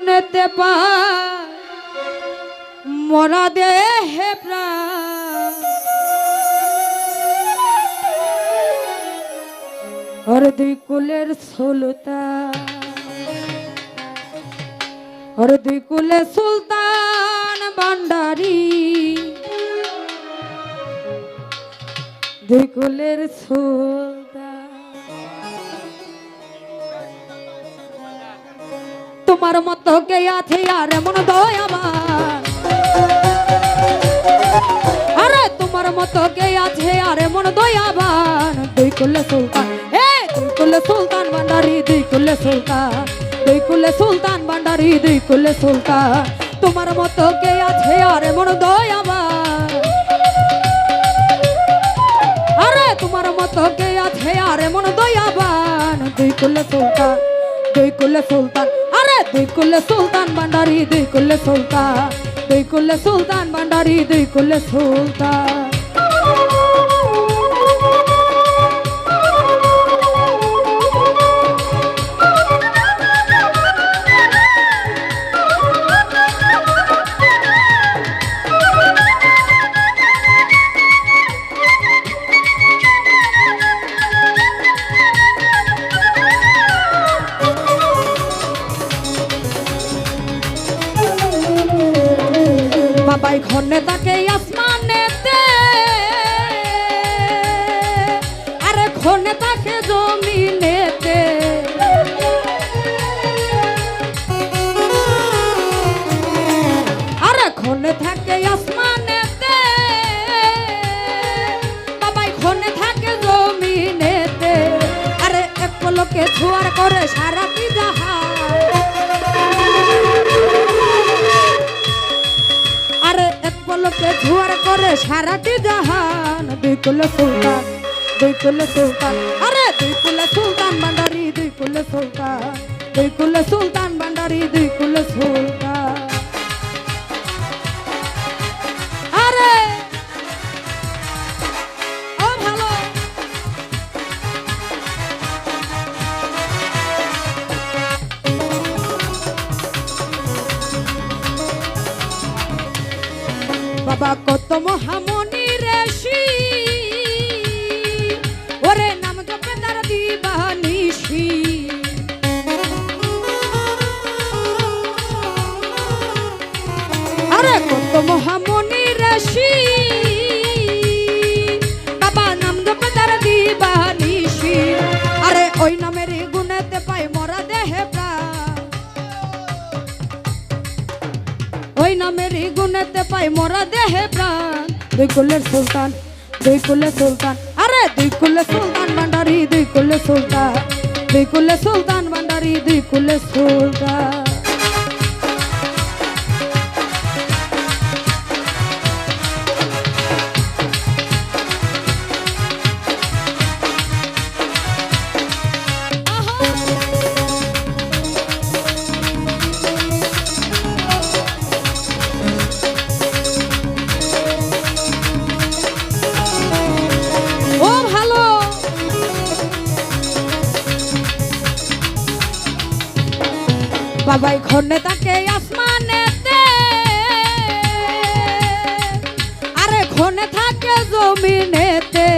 গুনেতে পায় মরা দেহে প্রাণ ওর দুই কুলের সুলতান ওর দুই কুলে সুলতান ভান্ডারী দুই কুলের সুলতান তোমার মতো কে আছে আর মন দয়াবান আরে তোমার মতো কে আছে আর মন দয়াবান দুই কুলে সুলতান দুই কুলে সুলতান ভান্ডারী দুই কুলে সুলতান দুই কুলে সুলতান ভান্ডারী দুই কুলে সুলতান তোমার মতো কে আছে আর মন দয়াবান আরে তোমার মতো কে আছে আর মন দয়াবান দুই কুলে সুলতান দুই কুলে সুলতান আরে দুই কুলে সুলতান ভান্ডারী দুই কুলে সুলতান দুই কুলে সুলতান ভান্ডারী দুই কুলে সুলতান বাবাই ঘনে তাকে আসমানেতে আরে ঘনে তাকে জমিনেতে আরে ঘনে থাকে আসমানেতে বাবাই ঘনে থাকে জমিনেতে আরে এক পলকে ছোঁয়ার করে সারাটি জাহান পলকে ঝুয়ার করে সারাটি জাহান দুই কুলে সুলতান দুই কুলে সুলতান আরে দুই কুলে সুলতান ভান্ডারী দুই কুলে সুলতান দুই কুলে সুলতান ভান্ডারী দুই কুলে সুলতান আরে ও ভালো বাবা কত মহামণি ঋষি ওরে নাম জপে তার দিবানিশি আরে কত মহামণি ঋষি বাবা নাম জপে তার দিবানিশি আরে ওই নামের গুণেতে পাই মরা দেহে প্রাণ ওই নামের গুণেতে পাই মরা দেহে প্রাণ দুই কুলের সুলতান দুই কুলে সুলতান আরে দুই কুলে সুলতান ভান্ডারী দুই কুলে সুলতান দুই কুলে সুলতান ভান্ডারী দুই কুলে সুলতান বাবাই ঘনে তাকে আসমানেতে আরে ঘনে থাকে জমিনেতে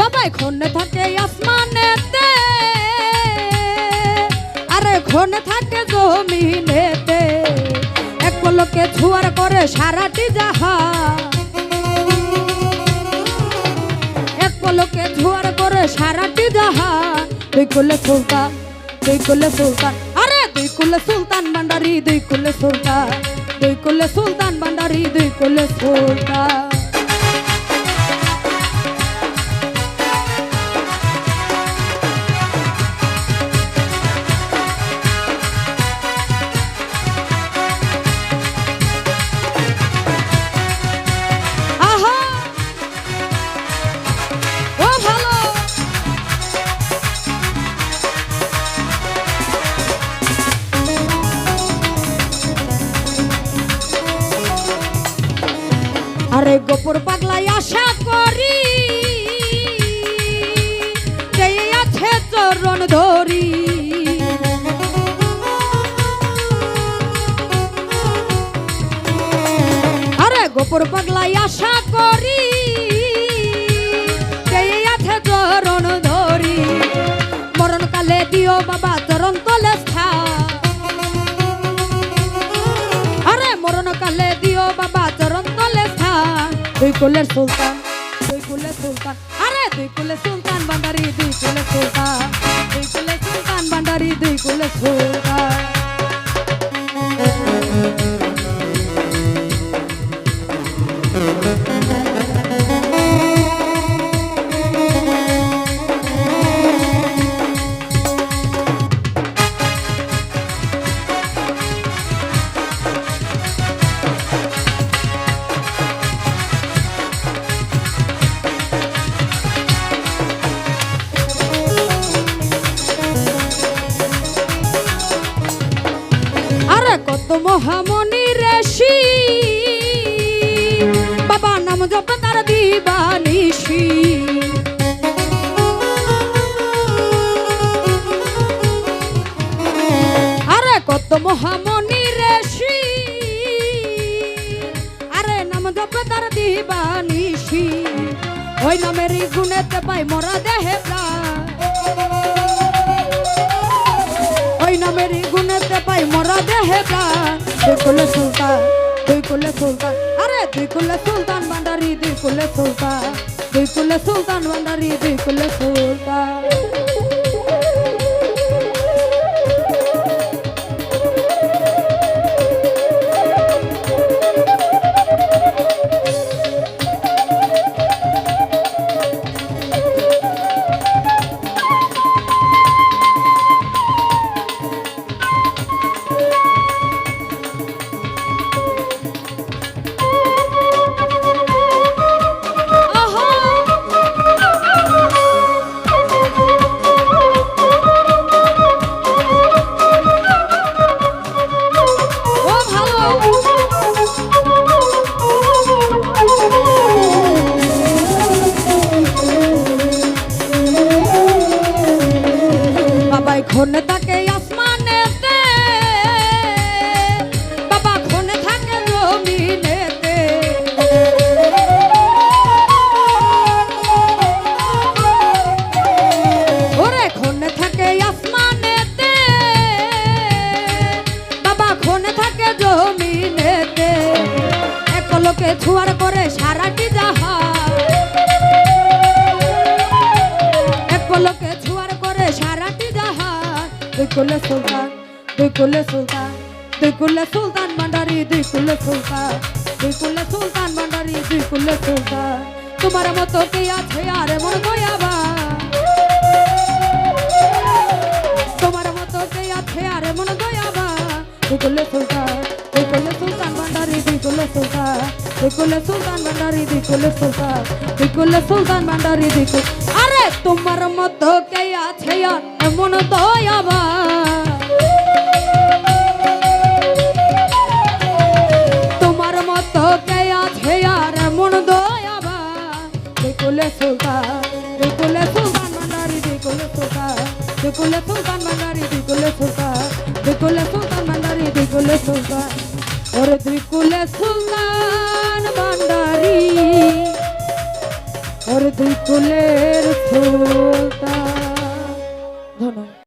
বাবাই ঘনে থাকে আসমানেতে আরে ঘনে থাকে জমিনেতে এক পলকে ঝুয়ার করে সারাটি জাহান পলকে ঝুয়ার করে সারাটি জাহান দুই কুলে সুলতান দুই কুলে সুলতান আরে দুই কুলে সুলতান ভান্ডারী দুই কুলে সুলতান দুই কুলে সুলতান ভান্ডারী দুই কুলে সুলতান আরে চরণ ধরি। আরে গোপর পাগলাই আশা করি আছে চরণ ধরি। মরণ কালে দিও বাবা চরণ তলে স্থান। আরে মরণ কালে দিও বাবা চরণ তলে স্থান। দুই কুলের সুলতান, দুই কুলের সুলতান, আরে দুই কুলের সুলতান ভান্ডারি, দুই কুলের সুলতান, দুই কুলের সুলতান ভান্ডারি, দুই কুলের সুলতান। কত মহামণি ঋষি বাবা নাম জপ তার দিবানিশি। আরে কত মহামণি ঋষি আরে নাম জপ তার দিবানিশি। ওই নামেরই গুণেতে পাই মরা দেহে প্রাণ। ওই নামেরই গুণেতে পাই মরা দেহে প্রাণ। দুই কুলের সুলতান, দুই কুলের সুলতান, আরে দুই কুলের সুলতান ভান্ডারি, দুই কুলের সুলতান, দুই কুলের সুলতান ভান্ডারি, দুই কুলের সুলতান। খনে থাকে আসমানেতে বাবা, খনে থাকে জমিনেতে। ওরে খনে থাকে আসমানেতে বাবা, খনে থাকে জমিনেতে। একলোকে ছুয়ার করে সারাটি জাহান, একলোকে ছুয়ার করে সারাটি জাহান। দুই কুলের সুলতান, দুই কুলের সুলতান, দুই কুলের সুলতান ভান্ডারি, দুই কুলের সুলতান, দুই কুলের সুলতান ভান্ডারি, দুই কুলের সুলতান। তোমার মতো কে আছে আর এমন দয়াবান, তোমার মতো কে আছে আর এমন দয়াবান। দুই কুলের সুলতান, দুই কুলের সুলতান ভান্ডারি, দুই কুলের সুলতান, দুই কুলের সুলতান ভান্ডারি, দুই কুলের সুলতান, দুই কুলের সুলতান ভান্ডারি, দুই কুল। আরে তোমার মতো কে আছে আর এমন দয়াবান, তোমার মতো কে আছে আর এমন দয়াবান। দুই কুলের সুলতান, দুই কুলের সুলতান ভান্ডারি, দুই কুলের সুলতান, দুই কুলের সুলতান ভান্ডারি, দুই কুলের সুলতান, দুই কুলের সুলতান ভান্ডারি, দুই কুলের সুলতান। ওরে দুই কুলের সুলতান ভান্ডারি, ওরে দুই কুলের সুলতান। ধন্যবাদ।